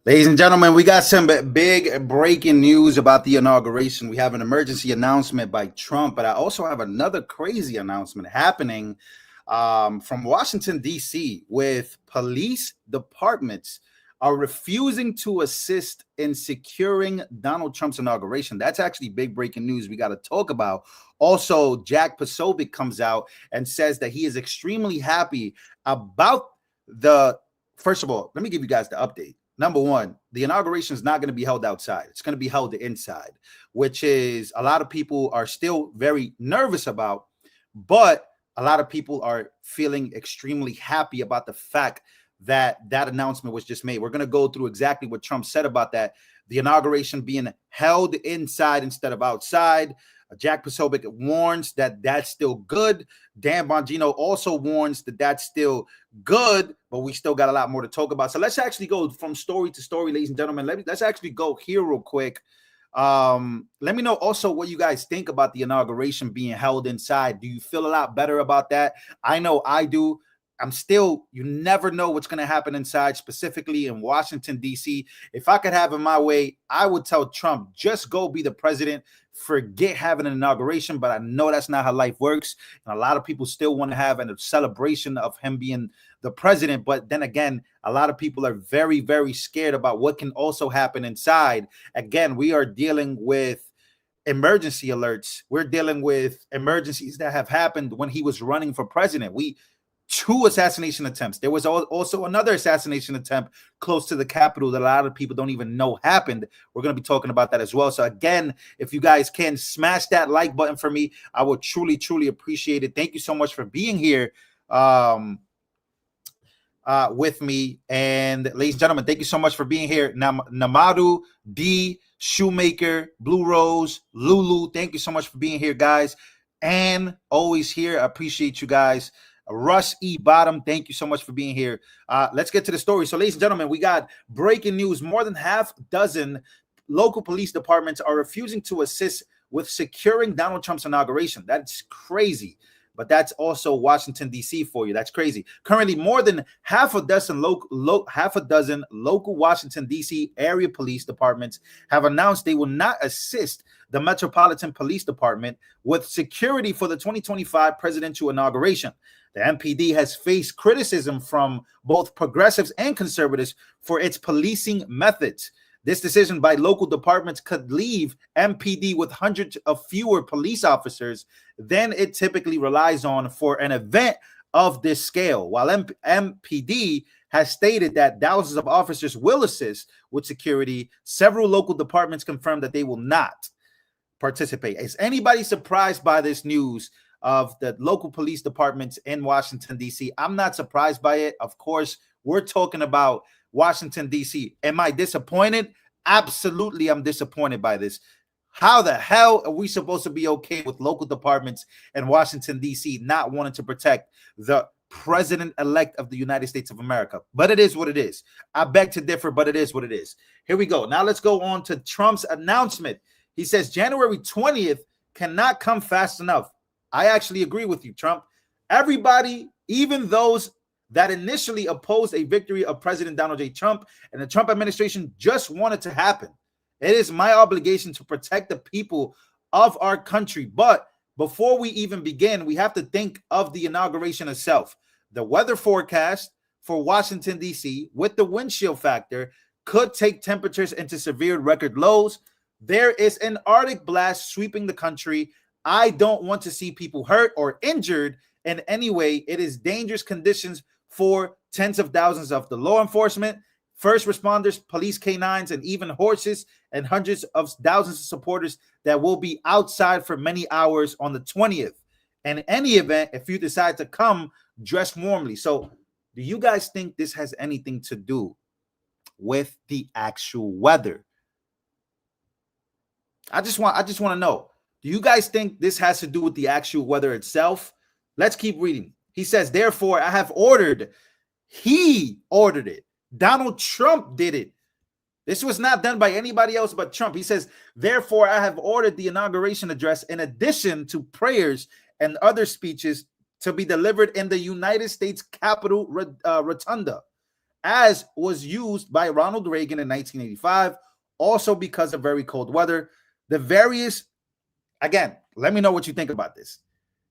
Ladies and gentlemen, we got some big breaking news about the inauguration. We have an emergency announcement by Trump, but I also have another crazy announcement happening from Washington, D.C., with police departments are refusing to assist in securing Donald Trump's inauguration. That's actually big breaking news we got to talk about. Also, Jack Posobiec comes out and says that he is extremely happy about the. First of all, let me give you guys the update. Number one, the inauguration is not going to be held outside. It's going to be held inside, which is a lot of people are still very nervous about, but a lot of people are feeling extremely happy about the fact that that announcement was just made. We're going to go through exactly what Trump said about that. The inauguration being held inside instead of outside. Jack Posobiec warns that that's still good. Dan Bongino also warns that that's still good, but we still got a lot more to talk about. So let's actually go from story to story, ladies and gentlemen. Let's actually go here real quick. Let me know also what you guys think about the inauguration being held inside. Do you feel a lot better about that? I know I do. You never know what's going to happen inside, specifically in Washington, D.C. If I could have it my way, I would tell Trump, just go be the president. Forget having an inauguration, but I know that's not how life works. And a lot of people still want to have a celebration of him being the president. But then again, a lot of people are very, very scared about what can also happen inside. Again, we are dealing with emergency alerts. We're dealing with emergencies that have happened when he was running for president. Two assassination attempts. There was also another assassination attempt close to the Capitol that a lot of people don't even know happened. We're going to be talking about that as well. So again, if you guys can smash that like button for me, I would truly, truly appreciate it. Thank you so much for being here with me. And ladies and gentlemen, thank you so much for being here. Namadu, D, Shoemaker, Blue Rose, Lulu, thank you so much for being here, guys. And always here. I appreciate you guys. Russ E. Bottom, thank you so much for being here. Let's get to the story. So, ladies and gentlemen, we got breaking news. More than half dozen local police departments are refusing to assist with securing Donald Trump's inauguration. That's crazy. But that's also Washington, D.C. for you. That's crazy. Currently, more than half a dozen local Washington, D.C. area police departments have announced they will not assist the Metropolitan Police Department with security for the 2025 presidential inauguration. The MPD has faced criticism from both progressives and conservatives for its policing methods. This decision by local departments could leave MPD with hundreds of fewer police officers than it typically relies on for an event of this scale. While MPD has stated that thousands of officers will assist with security, several local departments confirmed that they will not participate. Is anybody surprised by this news of the local police departments in Washington, D.C.? I'm not surprised by it. Of course, we're talking about Washington, D.C. Am I disappointed? Absolutely, I'm disappointed by this. How the hell are we supposed to be okay with local departments in Washington, D.C. not wanting to protect the president-elect of the United States of America? But it is what it is. I beg to differ, but it is what it is. Here we go. Now let's go on to Trump's announcement. He says January 20th cannot come fast enough. I actually agree with you, Trump. Everybody, even those that initially opposed a victory of President Donald J. Trump and the Trump administration, just want it to happen. It is my obligation to protect the people of our country. But before we even begin, we have to think of the inauguration itself. The weather forecast for Washington, D.C., with the windshield factor, could take temperatures into severe record lows. There is an Arctic blast sweeping the country. I don't want to see people hurt or injured in any way. It is dangerous conditions for tens of thousands of the law enforcement, first responders, police canines, and even horses, and hundreds of thousands of supporters that will be outside for many hours on the 20th. And in any event, if you decide to come, dress warmly. So do you guys think this has anything to do with the actual weather? I just want to know. Do you guys think this has to do with the actual weather itself? Let's keep reading. He says, therefore, I have ordered. He ordered it. Donald Trump did it. This was not done by anybody else but Trump. He says, therefore, I have ordered the inauguration address in addition to prayers and other speeches to be delivered in the United States Capitol Rotunda. as was used by Ronald Reagan in 1985, also because of very cold weather. The various, again, let me know what you think about this.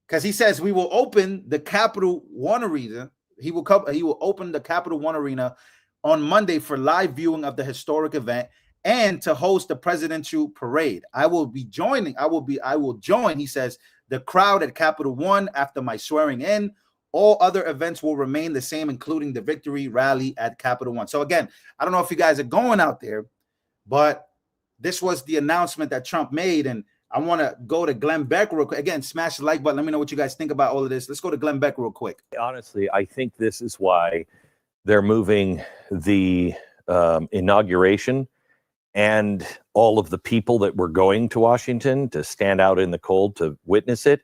Because he says we will open the Capital One Arena. He will open the Capital One Arena on Monday for live viewing of the historic event and to host the presidential parade. I will join, he says, the crowd at Capital One after my swearing in. All other events will remain the same, including the victory rally at Capital One. So again, I don't know if you guys are going out there, but this was the announcement that Trump made. And I want to go to Glenn Beck real quick. Again, smash the like button. Let me know what you guys think about all of this. Let's go to Glenn Beck real quick. Honestly, I think this is why they're moving the inauguration and all of the people that were going to Washington to stand out in the cold to witness it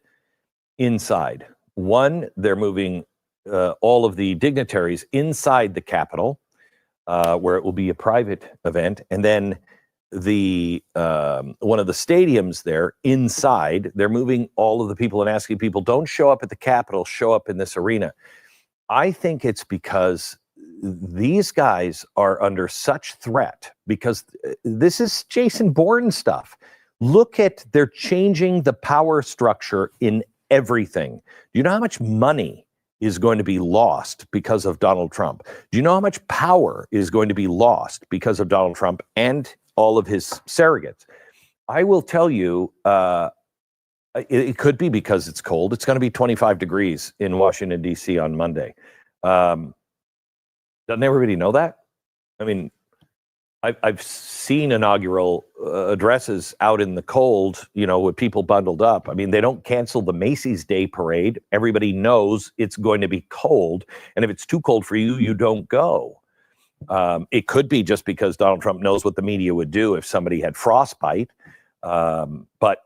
inside. One, they're moving all of the dignitaries inside the Capitol, where it will be a private event, and then the one of the stadiums there inside, they're moving all of the people and asking people, don't show up at the Capitol, show up in this arena. I think it's because these guys are under such threat, because this is Jason Bourne stuff. Look at, they're changing the power structure in everything. Do you know how much money is going to be lost because of Donald Trump? Do you know how much power is going to be lost because of Donald Trump and all of his surrogates? I will tell you, it could be because it's cold. It's going to be 25 degrees in Washington, D.C. on Monday. Doesn't everybody know that? I mean, I've seen inaugural addresses out in the cold, you know, with people bundled up. I mean, they don't cancel the Macy's Day Parade. Everybody knows it's going to be cold. And if it's too cold for you, you don't go. It could be just because Donald Trump knows what the media would do if somebody had frostbite. But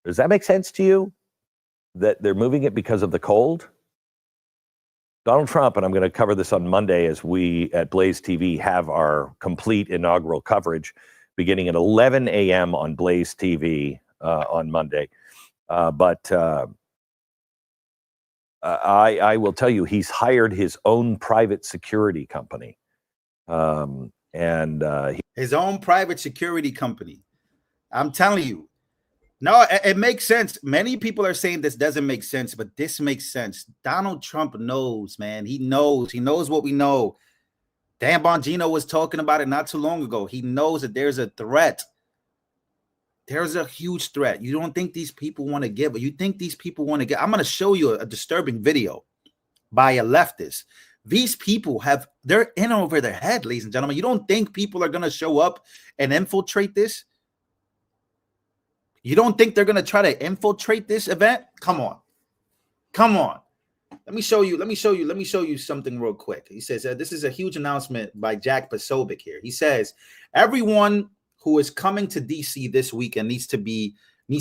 does that make sense to you that they're moving it because of the cold? Donald Trump, and I'm going to cover this on Monday as we at Blaze TV have our complete inaugural coverage beginning at 11 a.m. on Blaze TV on Monday. But I will tell you, he's hired his own private security company. His own private security company. I'm telling you. No, it makes sense. Many people are saying this doesn't make sense, but this makes sense. Donald Trump knows, man. He knows. He knows what we know. Dan Bongino was talking about it not too long ago. He knows that there's a threat. There's a huge threat. You don't think these people want to give, you think these people want to get. I'm going to show you a disturbing video by a leftist. These people they're in over their head, ladies and gentlemen. You don't think people are going to show up and infiltrate this? You don't think they're going to try to infiltrate this event? Come on. Come on. Let me show you something real quick. He says, this is a huge announcement by Jack Posobiec here. He says, everyone who is coming to DC this weekend needs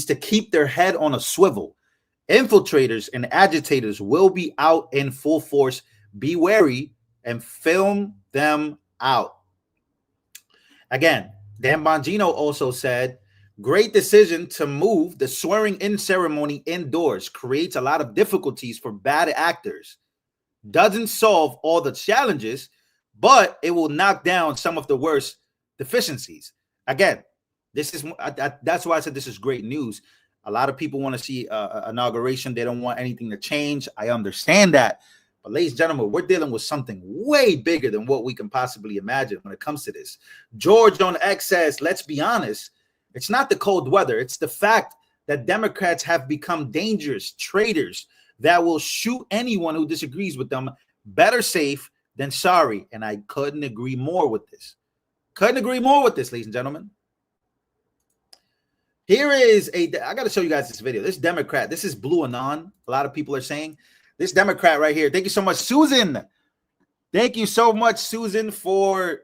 to keep their head on a swivel. Infiltrators and agitators will be out in full force. Be wary and film them out. Again, Dan Bongino also said, great decision to move the swearing-in ceremony indoors. Creates a lot of difficulties for bad actors. Doesn't solve all the challenges, but it will knock down some of the worst deficiencies. Again, this is that's why I said this is great news. A lot of people want to see inauguration. They don't want anything to change. I understand that. But ladies and gentlemen, we're dealing with something way bigger than what we can possibly imagine when it comes to this. George on X says, let's be honest. It's not the cold weather. It's the fact that Democrats have become dangerous traitors that will shoot anyone who disagrees with them. Better safe than sorry. And I couldn't agree more with this. Couldn't agree more with this, ladies and gentlemen. Here is I got to show you guys this video. This Democrat, this is Blue Anon. A lot of people are saying this Democrat right here. Thank you so much, Susan. Thank you so much, Susan, for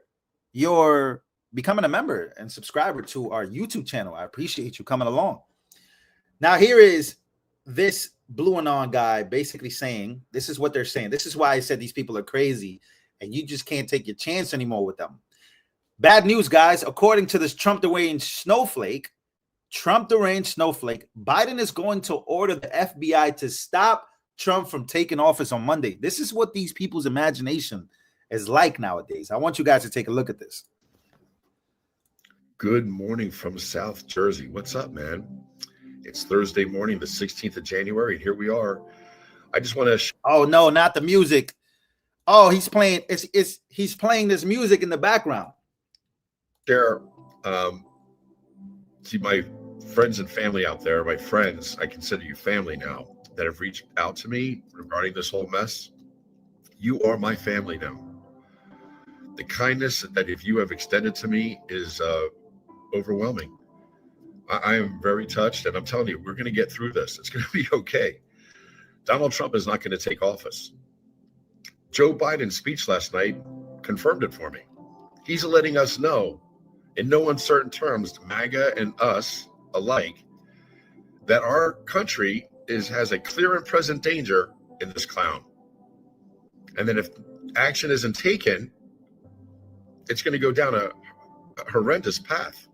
your becoming a member and subscriber to our YouTube channel. I appreciate you coming along. Now, here is this Blue Anon guy basically saying, this is what they're saying. This is why I said these people are crazy and you just can't take your chance anymore with them. Bad news, guys. According to this Trump deranged snowflake, Biden is going to order the FBI to stop Trump from taking office on Monday. This is what these people's imagination is like nowadays. I want you guys to take a look at this. Good morning from South Jersey. What's up, man? It's Thursday morning, the 16th of January, and here we are. I just want to. Oh no, not the music. Oh, he's playing. He's playing this music in the background. Share. See, my friends and family out there, my friends, I consider you family now, that have reached out to me regarding this whole mess. You are my family now. The kindness that if you have extended to me is overwhelming. I am very touched, and I'm telling you, we're going to get through this. It's going to be okay. Donald Trump is not going to take office. Joe Biden's speech last night confirmed it for me. He's letting us know, in no uncertain terms, MAGA and us alike, that our country has a clear and present danger in this clown. And then if action isn't taken, it's going to go down a horrendous path.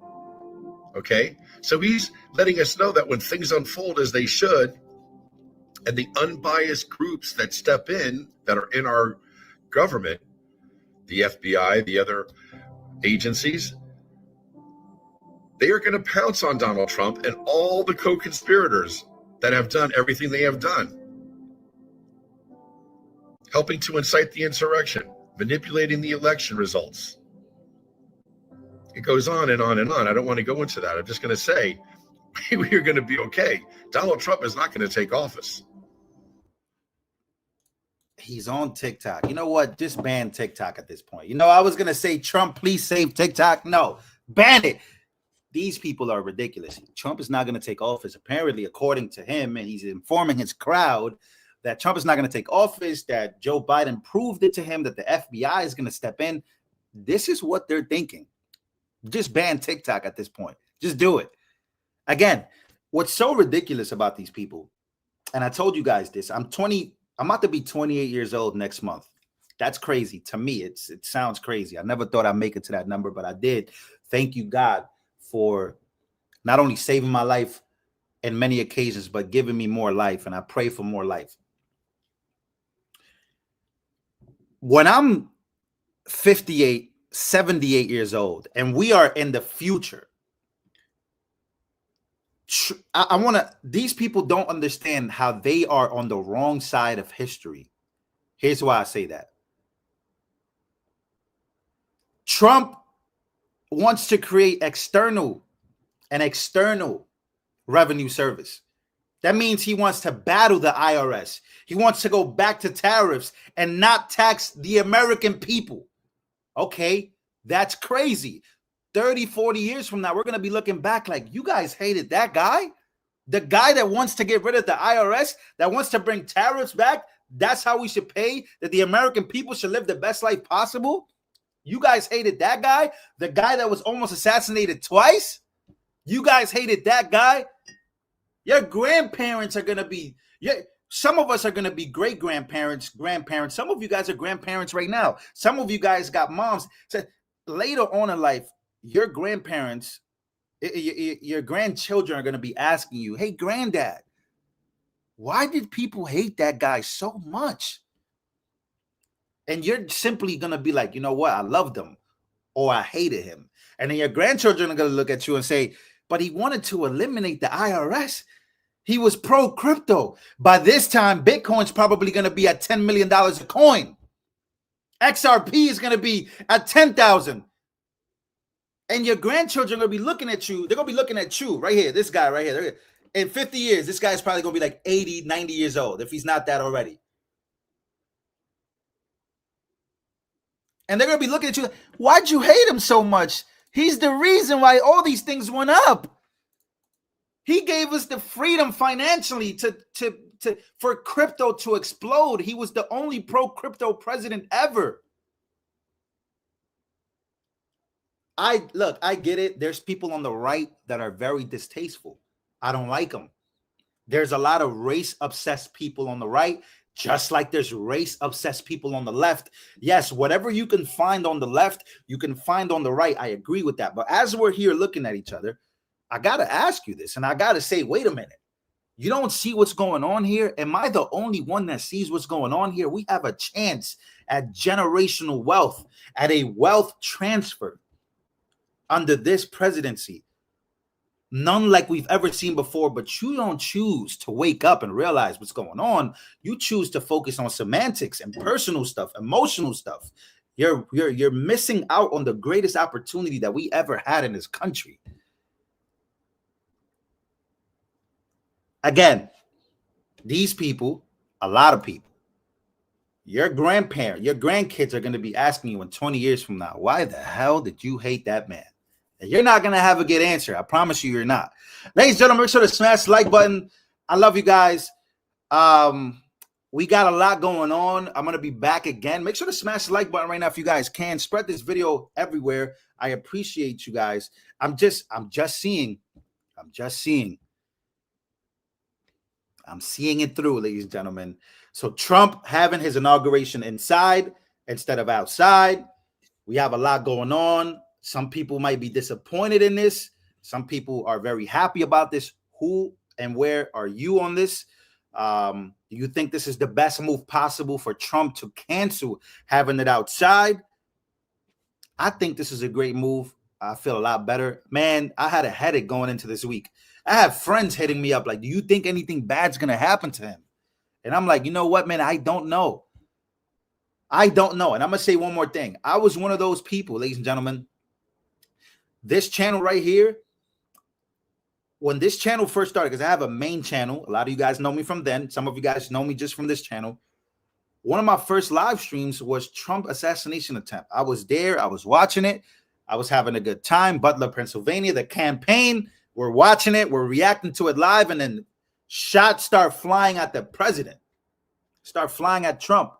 Okay? So he's letting us know that when things unfold as they should, and the unbiased groups that step in, that are in our government, the FBI, the other agencies, they are going to pounce on Donald Trump and all the co-conspirators that have done everything they have done. Helping to incite the insurrection, manipulating the election results. It goes on and on and on. I don't want to go into that. I'm just going to say we're going to be okay. Donald Trump is not going to take office. He's on TikTok. You know what? Just ban TikTok at this point. You know, I was going to say, Trump, please save TikTok. No, ban it. These people are ridiculous. Trump is not going to take office. Apparently, according to him, and he's informing his crowd that Trump is not going to take office, that Joe Biden proved it to him, that the FBI is going to step in. This is what they're thinking. Just ban TikTok at this point. Just do it. Again, what's so ridiculous about these people, and I told you guys this, I'm about to be 28 years old next month. That's crazy. To me, it sounds crazy. I never thought I'd make it to that number, but I did. Thank you, God, for not only saving my life in many occasions, but giving me more life. And I pray for more life. When I'm 58, 78 years old, and we are in the future, I want to, these people don't understand how they are on the wrong side of history. Here's why I say that. Trump wants to create an external revenue service. That means he wants to battle the IRS. He wants to go back to tariffs and not tax the American people. Okay, that's crazy. 30, 40 years from now, we're going to be looking back like, you guys hated that guy? The guy that wants to get rid of the IRS, that wants to bring tariffs back, that's how we should pay, that the American people should live the best life possible? You guys hated that guy? The guy that was almost assassinated twice? You guys hated that guy? Your grandparents are going to be, some of us are going to be great-grandparents, grandparents. Some of you guys are grandparents right now. Some of you guys got moms. So later on in life, your grandparents, your grandchildren are going to be asking you, hey, granddad, why did people hate that guy so much? And you're simply going to be like, you know what? I loved him or I hated him. And then your grandchildren are going to look at you and say, but he wanted to eliminate the IRS. He was pro-crypto. By this time, Bitcoin's probably going to be at $10 million a coin. XRP is going to be at 10,000. And your grandchildren are going to be looking at you. They're going to be looking at you right here. This guy right here. In 50 years, this guy's probably going to be like 80, 90 years old, if he's not that already. And they're going to be looking at you. Why'd you hate him so much? He's the reason why all these things went up. He gave us the freedom financially for crypto to explode. He was the only pro-crypto president ever. I get it. There's people on the right that are very distasteful. I don't like them. There's a lot of race-obsessed people on the right, just like there's race-obsessed people on the left. Yes, whatever you can find on the left, you can find on the right. I agree with that. But as we're here looking at each other, I got to ask you this, and I got to say, wait a minute. You don't see what's going on here? Am I the only one that sees what's going on here? We have a chance at generational wealth, at a wealth transfer under this presidency. None like we've ever seen before, but you don't choose to wake up and realize what's going on. You choose to focus on semantics and personal stuff, emotional stuff. You're missing out on the greatest opportunity that we ever had in this country. Again, these people, a lot of people, your grandparents, your grandkids are going to be asking you in 20 years from now, why the hell did you hate that man? And you're not going to have a good answer. I promise you, you're not. Ladies and gentlemen, make sure to smash the like button. I love you guys. We got a lot going on. I'm going to be back again. Make sure to smash the like button right now if you guys can. Spread this video everywhere. I appreciate you guys. I'm just seeing it through, ladies and gentlemen. So Trump having his inauguration inside instead of outside. We have a lot going on. Some people might be disappointed in this. Some people are very happy about this. Who and where are you on this? Do you think this is the best move possible for Trump to cancel having it outside? I think this is a great move. I feel a lot better. Man, I had a headache going into this week. I have friends hitting me up like, do you think anything bad's going to happen to him? And I'm like, you know what, man? I don't know. And I'm going to say one more thing. I was one of those people, ladies and gentlemen. This channel right here, when this channel first started, because I have a main channel. A lot of you guys know me from then. Some of you guys know me just from this channel. One of my first live streams was Trump assassination attempt. I was there. I was watching it. I was having a good time. Butler, Pennsylvania, the campaign. We're watching it. We're reacting to it live. And then shots start flying at the president. Start flying at Trump.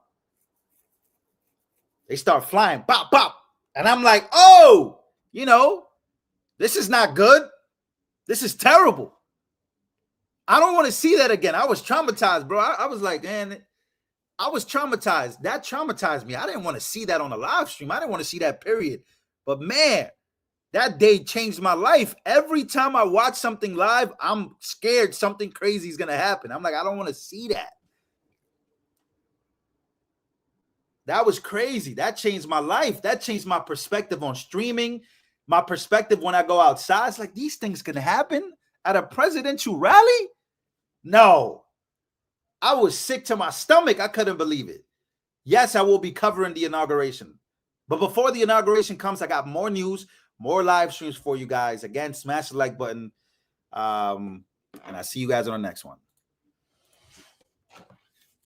They start flying. Pop, pop. And I'm like, oh, this is not good. This is terrible. I don't want to see that again. I was traumatized, bro. I was like, man, I was traumatized. That traumatized me. I didn't want to see that on a live stream. I didn't want to see that, period. But man, that day changed my life. Every time I watch something live, I'm scared something crazy is going to happen. I'm like, I don't want to see that. That was crazy. That changed my life. That changed my perspective on streaming, my perspective when I go outside. It's like, these things can happen at a presidential rally? No. I was sick to my stomach. I couldn't believe it. Yes, I will be covering the inauguration. But before the inauguration comes, I got more news, more live streams for you guys. Again, smash the like button. And I'll see you guys on the next one.